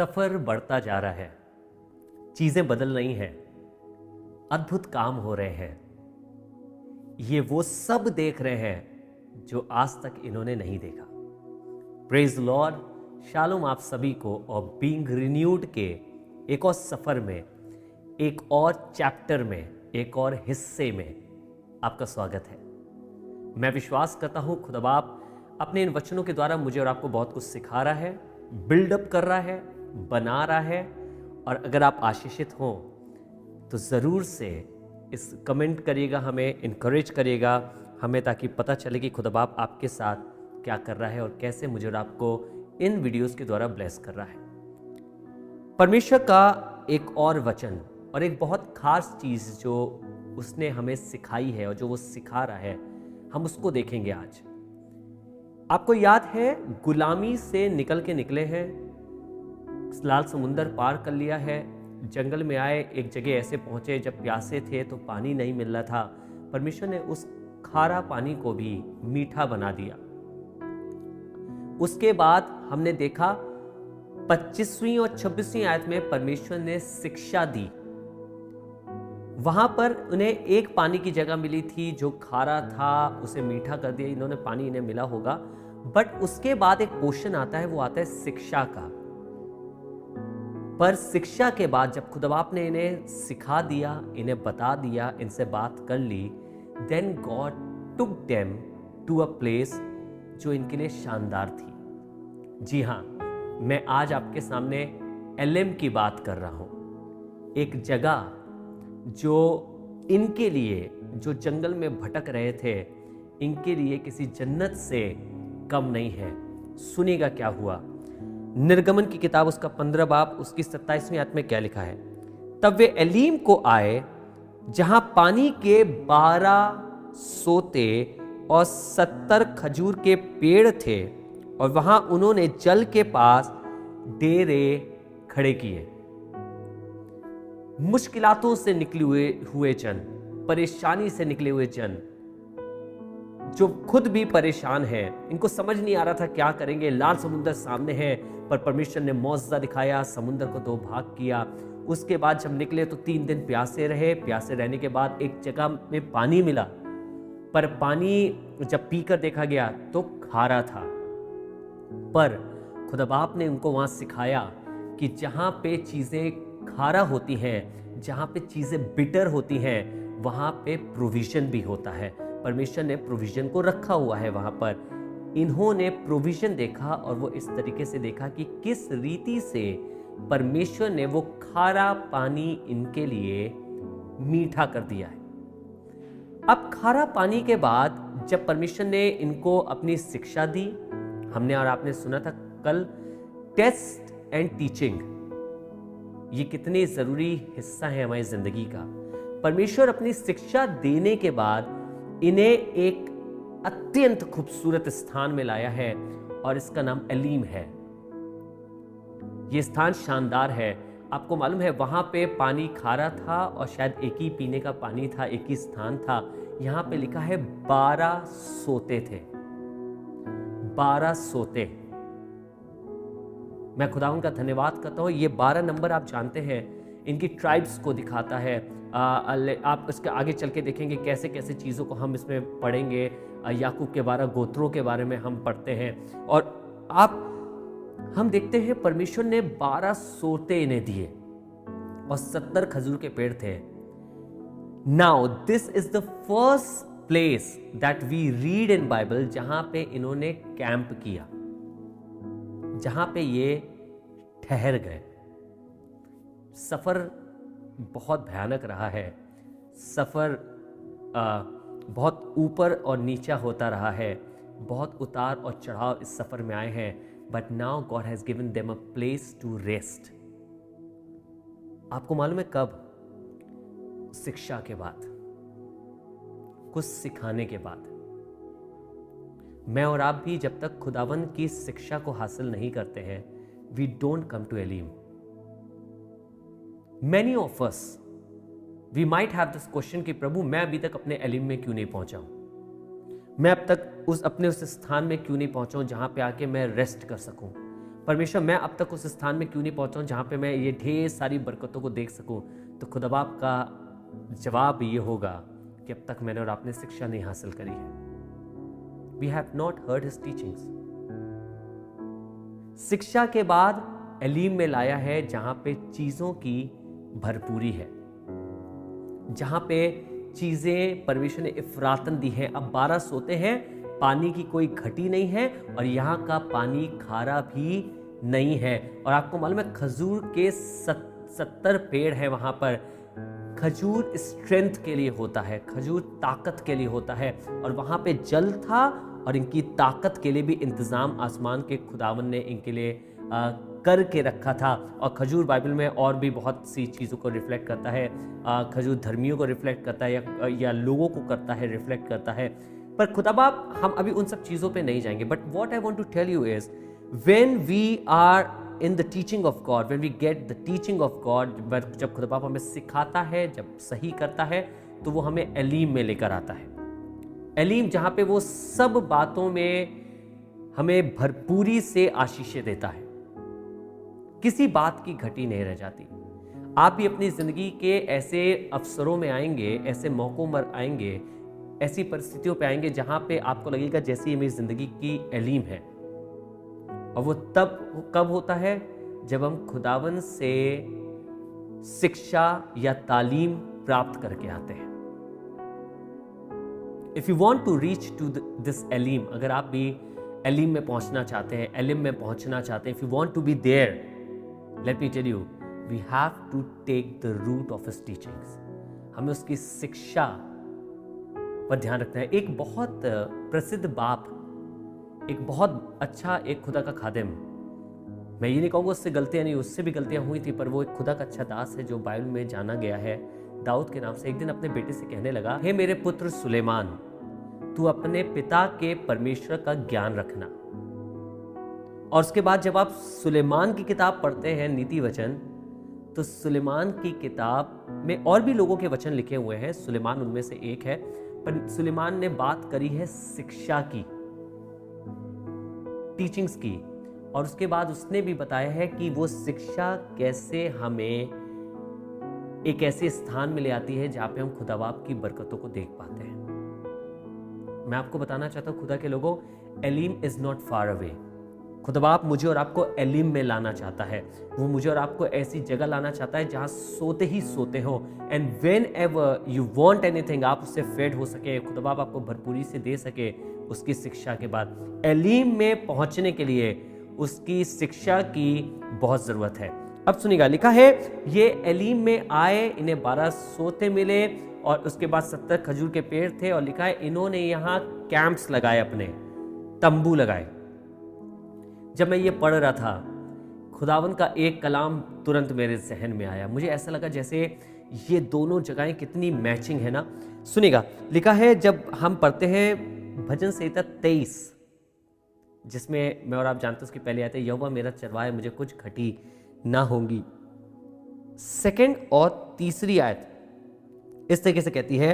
सफर बढ़ता जा रहा है, चीजें बदल रही हैं, अद्भुत काम हो रहे हैं। ये वो सब देख रहे हैं जो आज तक इन्होंने नहीं देखा। प्रेज लॉर्ड, शालोम आप सभी को और बीइंग रिन्यूड के एक और सफर में, एक और चैप्टर में, एक और हिस्से में आपका स्वागत है। मैं विश्वास करता हूं खुदा बाप अपने इन वचनों के द्वारा मुझे और आपको बहुत कुछ सिखा रहा है, बिल्डअप कर रहा है, बना रहा है। और अगर आप आशीषित हों तो ज़रूर से इस कमेंट करिएगा, हमें इनकरेज करिएगा हमें, ताकि पता चले कि खुदा बाप आपके साथ क्या कर रहा है और कैसे मुझे और आपको इन वीडियोस के द्वारा ब्लेस कर रहा है। परमेश्वर का एक और वचन और एक बहुत खास चीज़ जो उसने हमें सिखाई है और जो वो सिखा रहा है, हम उसको देखेंगे आज। आपको याद है, गुलामी से निकल के निकले हैं, लाल समुंदर पार कर लिया है, जंगल में आए, एक जगह ऐसे पहुंचे जब प्यासे थे तो पानी नहीं मिल रहा था। परमेश्वर ने उस खारा पानी को भी मीठा बना दिया। उसके बाद हमने देखा 25वीं और 26वीं आयत में परमेश्वर ने शिक्षा दी। वहां पर उन्हें एक पानी की जगह मिली थी जो खारा था, उसे मीठा कर दिया। इन्होंने पानी इन्हें मिला होगा, बट उसके बाद एक पोर्शन आता है, वो आता है शिक्षा का। पर शिक्षा के बाद जब खुदा बाप ने इन्हें सिखा दिया, इन्हें बता दिया, इनसे बात कर ली, then God took them to a place जो इनके लिए शानदार थी। जी हाँ, मैं आज आपके सामने एलेम की बात कर रहा हूं, एक जगह जो इनके लिए, जो जंगल में भटक रहे थे, इनके लिए किसी जन्नत से कम नहीं है। सुनिएगा क्या हुआ। निर्गमन की किताब उसका 15 बाब उसकी 27वीं आयत में क्या लिखा है। तब वे एलीम को आए जहां पानी के 12 सोते और 70 खजूर के पेड़ थे, और वहां उन्होंने जल के पास डेरे खड़े किए। मुश्किलातों से निकले हुए जन, परेशानी से निकले हुए जन, जो खुद भी परेशान हैं, इनको समझ नहीं आ रहा था क्या करेंगे। लाल समुंदर सामने है, पर परमेश्वर ने मौजज़ा दिखाया, समुंदर को 2 भाग किया। उसके बाद जब निकले तो 3 दिन प्यासे रहे। प्यासे रहने के बाद एक जगह में पानी मिला, पर पानी जब पीकर देखा गया तो खारा था। पर खुदा बाप ने उनको वहां सिखाया कि जहां पे चीजें खारा होती हैं, जहां पे चीजें बिटर होती हैं, वहां पे प्रोविजन भी होता है। परमेश्वर ने प्रोविजन को रखा हुआ है वहां पर। इन्होंने प्रोविजन देखा और वो इस तरीके से देखा कि किस रीति से परमेश्वर ने वो खारा पानी इनके लिए मीठा कर दिया है। अब खारा पानी के बाद जब परमेश्वर ने इनको अपनी शिक्षा दी, हमने और आपने सुना था कल, टेस्ट एंड टीचिंग, ये कितने जरूरी हिस्सा है हमारी जिंदगी का। परमेश्वर अपनी शिक्षा देने के बाद इन्हें एक अत्यंत खूबसूरत स्थान में लाया है और इसका नाम एलीम है। यह स्थान शानदार है। आपको मालूम है, वहां पे पानी खारा था और शायद एक ही पीने का पानी था, एक ही स्थान था। यहां पे लिखा है 12 सोते थे, 12 सोते। मैं खुदावंद का धन्यवाद करता हूं। ये 12 नंबर आप जानते हैं, इनकी ट्राइब्स को दिखाता है। आप इसके आगे चल के देखेंगे कैसे कैसे चीज़ों को हम इसमें पढ़ेंगे। याकूब के 12 गोत्रों के बारे में हम पढ़ते हैं, और हम देखते हैं परमेश्वर ने 12 सोते इन्हें दिए और 70 खजूर के पेड़ थे। Now this is the first place that we read in Bible जहां पे इन्होंने कैंप किया, जहां पे ये ठहर गए। सफर बहुत भयानक रहा है, सफर बहुत ऊपर और नीचा होता रहा है, बहुत उतार और चढ़ाव इस सफर में आए हैं। But now God has given them a place to rest. आपको मालूम है कब? शिक्षा के बाद, कुछ सिखाने के बाद। मैं और आप भी जब तक खुदावंद की शिक्षा को हासिल नहीं करते हैं, we don't come to Elim. Many of us, we might have this question कि प्रभु मैं अभी तक अपने एलिम में क्यों नहीं पहुंचा हूं, मैं अब तक अपने उस स्थान में क्यों नहीं पहुंचा हूं जहां पे आके मैं रेस्ट कर सकूं। परमेश्वर मैं अब तक उस स्थान में क्यों नहीं पहुंचा हूं जहां पे मैं ये ढेर सारी बरकतों को देख सकूं। तो खुदा बाप का जवाब ये होगा कि अब तक मैंने और आपने शिक्षा नहीं हासिल करी है। We have not heard his teachings. शिक्षा के बाद एलीम में लाया है जहां पे चीजों की भरपूरी है, जहां पे चीजें परमेश्वर ने इफरातन दी है। अब 12 सोते हैं, पानी की कोई घटी नहीं है और यहाँ का पानी खारा भी नहीं है। और आपको मालूम है खजूर के 70 पेड़ हैं वहां पर। खजूर स्ट्रेंथ के लिए होता है, खजूर ताकत के लिए होता है, और वहां पे जल था और इनकी ताकत के लिए भी इंतजाम आसमान के खुदावन ने इनके लिए करके रखा था। और खजूर बाइबल में और भी बहुत सी चीज़ों को रिफ्लेक्ट करता है। खजूर धर्मियों को रिफ्लेक्ट करता है या लोगों को करता है, रिफ्लेक्ट करता है। पर खुदा बाप हम अभी उन सब चीज़ों पे नहीं जाएंगे। But what I want to tell you is when we are in the teaching of God, when we get the teaching of God, जब खुदा बाप हमें सिखाता है, जब सही करता है, तो वो हमें एलीम में लेकर आता है। एलीम जहाँ पे वो सब बातों में हमें भरपूरी से आशीषें देता है, किसी बात की घटी नहीं रह जाती। आप भी अपनी जिंदगी के ऐसे अवसरों में आएंगे, ऐसे मौकों पर आएंगे, ऐसी परिस्थितियों पे आएंगे जहां पे आपको लगेगा जैसे ये मेरी जिंदगी की एलीम है। और वो तब कब होता है जब हम खुदावन से शिक्षा या तालीम प्राप्त करके आते हैं। If you want to reach to this Elim, अगर आप भी एलीम में पहुंचना चाहते हैं, एलिम में पहुंचना चाहते हैं, if you want to be there, let me tell you, we have to take the route of his teachings. हमें उसकी शिक्षा पर ध्यान रखना है। एक बहुत प्रसिद्ध बाप, एक बहुत अच्छा एक खुदा का खादिम, मैं ये नहीं कहूँगा उससे गलतियाँ नहीं, उससे भी गलतियाँ हुई थी, पर वो एक खुदा का अच्छा दास है जो बाइबल में जाना गया है दाऊद के नाम से। एक दिन अपने बेटे से कहने लगा, हे मेरे पुत्र सुलेमान, तू अपने पिता के परमेश्वर का ज्ञान रखना। और उसके बाद जब आप सुलेमान की किताब पढ़ते हैं, नीति वचन, तो सुलेमान की किताब में और भी लोगों के वचन लिखे हुए हैं, सुलेमान उनमें से एक है। पर सुलेमान ने बात करी है शिक्षा की, टीचिंग्स की, और उसके बाद उसने भी बताया है कि वो शिक्षा कैसे हमें एक ऐसे स्थान में ले आती है जहां पे हम खुदा बाप की बरकतों को देख पाते हैं। मैं आपको बताना चाहता हूं खुदा के लोगों, Elim is not far away. खुदा बाप मुझे और आपको एलीम में लाना चाहता है। वो मुझे और आपको ऐसी जगह लाना चाहता है जहां सोते ही सोते हो, and when ever you want anything, आप उससे फेड हो सके, खुदा बाप आपको भरपूरी से दे सके उसकी शिक्षा के बाद। एलीम में पहुंचने के लिए उसकी शिक्षा की बहुत जरूरत है। अब सुनिएगा, लिखा है ये एलीम में आए, इन्हें 12 सोते मिले और उसके बाद 70 खजूर के पेड़ थे, और लिखा है इन्होंने यहाँ कैंप्स लगाए, अपने तंबू लगाए। जब मैं ये पढ़ रहा था, खुदावन का एक कलाम तुरंत मेरे जहन में आया। मुझे ऐसा लगा जैसे ये दोनों जगहें कितनी मैचिंग है ना। सुनिएगा, लिखा है जब हम पढ़ते हैं भजन संहिता 23, जिसमें मैं और आप जानते हैं उसकी पहले आते हैं, यहोवा मेरा चरवाहा, मुझे कुछ घटी ना होगी। सेकंड और तीसरी आयत इस तरीके से कहती है,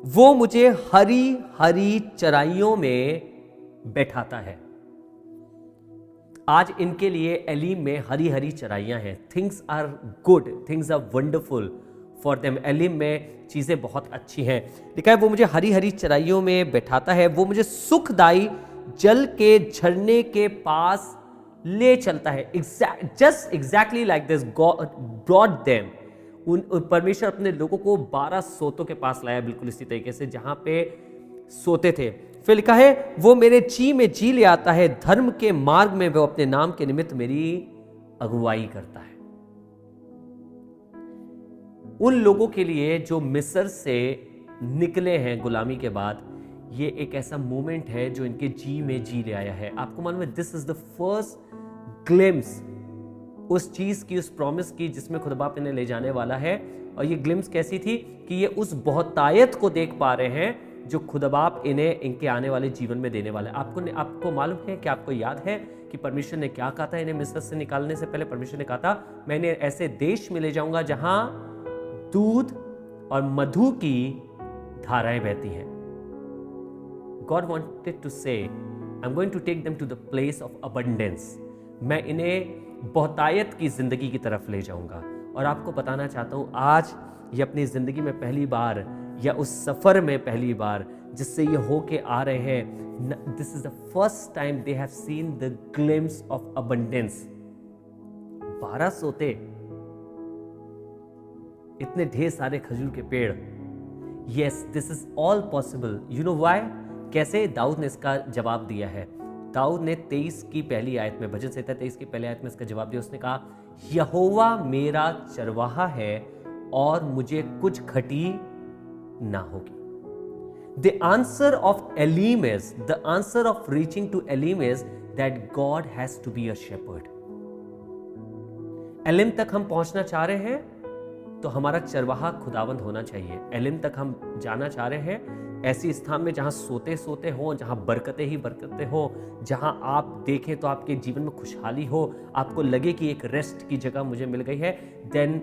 वो मुझे हरी हरी चराइयों में बैठाता है। आज इनके लिए एलीम में हरी हरी चराइयां हैं। Things are good, things are wonderful for them. Elim में चीजें बहुत अच्छी हैं। लिखा है वो मुझे हरी हरी चराइयों में बैठाता है, वो मुझे सुखदाई जल के झरने के पास ले चलता है। Just exactly like this God brought them. परमेश्वर अपने लोगों को 12 सोतों के पास लाया, बिल्कुल इसी तरीके से जहां पे सोते थे। फिर लिखा है वो मेरे जी में जी ले आता है, धर्म के मार्ग में वो अपने नाम के निमित्त मेरी अगुवाई करता है। उन लोगों के लिए जो मिस्र से निकले हैं गुलामी के बाद, ये एक ऐसा मोमेंट है जो इनके जी में जी ले आया है। आपको मालूम है, this is the first glimpse उस चीज की, उस प्रॉमिस की जिसमें खुदा बाप इन्हें ले जाने वाला है। और ये ग्लिम्स कैसी थी कि ये उस बहुतायत को देख पा रहे हैं जो खुदा बाप इन्हें इनके आने वाले जीवन में देने वाला है। आपको मालूम है कि आपको याद है कि परमेश्वर ने क्या कहा था इन्हें मिस्र से निकालने से पहले? परमेश्वर ने कहा था मैं इन्हें ऐसे देश में ले जाऊंगा जहां दूध और मधु की धाराएं बहती हैं। God wanted to say, I'm going to take them to the place of abundance, मैं इन्हें बहुतायत की ज़िंदगी की तरफ ले जाऊंगा। और आपको बताना चाहता हूँ, आज ये अपनी ज़िंदगी में पहली बार या उस सफ़र में पहली बार जिससे ये होके आ रहे हैं, this is the first time they have seen the glimpse of abundance. 12 सोते, इतने ढेर सारे खजूर के पेड़। Yes, this is all possible. You know why? कैसे? दाऊद ने इसका जवाब दिया है। दाऊद ने 23 की पहली आयत में, भजन संहिता 23 की पहली आयत में इसका जवाब दिया। उसने कहा, यहोवा मेरा चरवाहा है और मुझे कुछ घटी ना होगी। The answer of Elim is, the answer of reaching to Elim is that God has to be a shepherd. एलिम तक हम पहुंचना चाह रहे हैं तो हमारा चरवाहा खुदावंद होना चाहिए। एलिम तक हम जाना चाह रहे हैं, ऐसी स्थान में जहां सोते सोते हो, जहां बरकतें ही बरकतें हो, जहां आप देखें तो आपके जीवन में खुशहाली हो, आपको लगे कि एक रेस्ट की जगह मुझे मिल गई है, then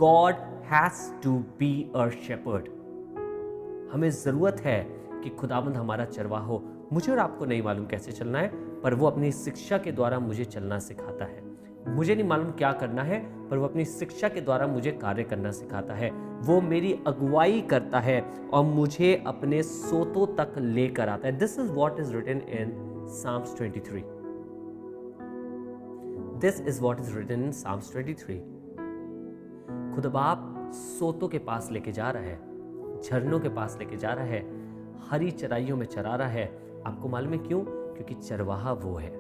God has to be a shepherd. हमें ज़रूरत है कि खुदावंद हमारा चरवाहा हो। मुझे और आपको नहीं मालूम कैसे चलना है, पर वो अपनी शिक्षा के द्वारा मुझे चलना सिखाता है। मुझे नहीं मालूम क्या करना है, पर वो अपनी शिक्षा के द्वारा मुझे कार्य करना सिखाता है। वो मेरी अगुवाई करता है और मुझे अपने सोतों तक लेकर आता है। This is what is written in Psalms 23. This is what is written in Psalms 23. खुदा बाप सोतों के पास लेके जा रहा है, झरनों के पास लेके जा रहा है, हरी चराइयों में चरा रहा है। आपको मालूम है क्यों? क्योंकि चरवाहा वो है।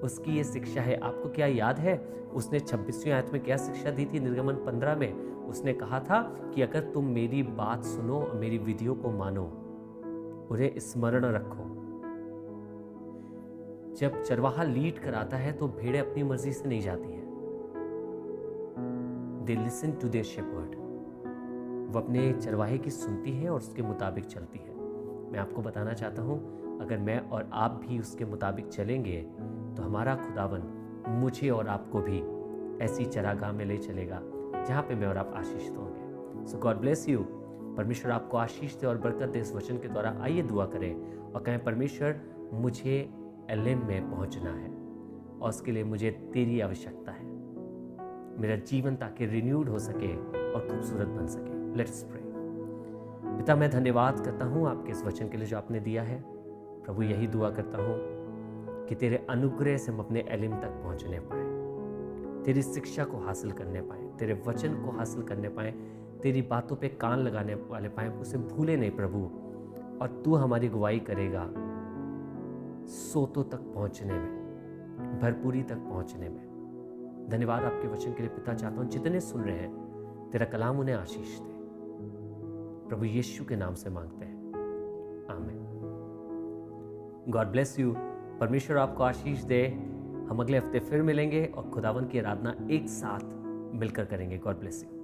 उसकी ये शिक्षा है। आपको क्या याद है उसने 26वीं आयत में क्या शिक्षा दी थी? निर्गमन 15 में उसने कहा था कि अगर तुम मेरी बात सुनो और मेरी विधियों को मानो, उन्हें स्मरण रखो। जब चरवाहा लीड कर आता है तो भेड़ें अपनी मर्जी से नहीं जाती हैं। They listen to their shepherd. वो अपने चरवाहे की सुनती है और उसके मुताबिक चलती है। मैं आपको बताना चाहता हूँ, अगर मैं और आप भी उसके मुताबिक चलेंगे तो हमारा खुदावन मुझे और आपको भी ऐसी चरागाह में ले चलेगा जहाँ पे मैं और आप आशीषित होंगे। सो गॉड ब्लेस यू। परमेश्वर आपको आशीष दे और बरकत दे इस वचन के द्वारा। आइए दुआ करें और कहें, परमेश्वर मुझे एलिम में पहुँचना है और उसके लिए मुझे तेरी आवश्यकता है। मेरा जीवन ताकि रिन्यूड हो सके और खूबसूरत बन सके। Let's pray. पिता, मैं धन्यवाद करता हूँ आपके इस वचन के लिए जो आपने दिया है। प्रभु, यही दुआ करता हूँ कि तेरे अनुग्रह से हम अपने एलिम तक पहुँचने पाए, तेरी शिक्षा को हासिल करने पाए, तेरे वचन को हासिल करने पाए, तेरी बातों पे कान लगाने वाले पाए, उसे भूले नहीं प्रभु। और तू हमारी अगुवाई करेगा सोतों तक पहुँचने में, भरपूरी तक पहुँचने में। धन्यवाद आपके वचन के लिए पिता। चाहता हूँ जितने सुन रहे हैं तेरा कलाम उन्हें आशीष दे। प्रभु यीशु के नाम से मांगते हैं, आमीन। God bless you. परमेश्वर आपको आशीष दे। हम अगले हफ्ते फिर मिलेंगे और खुदावन की आराधना एक साथ मिलकर करेंगे। God bless you.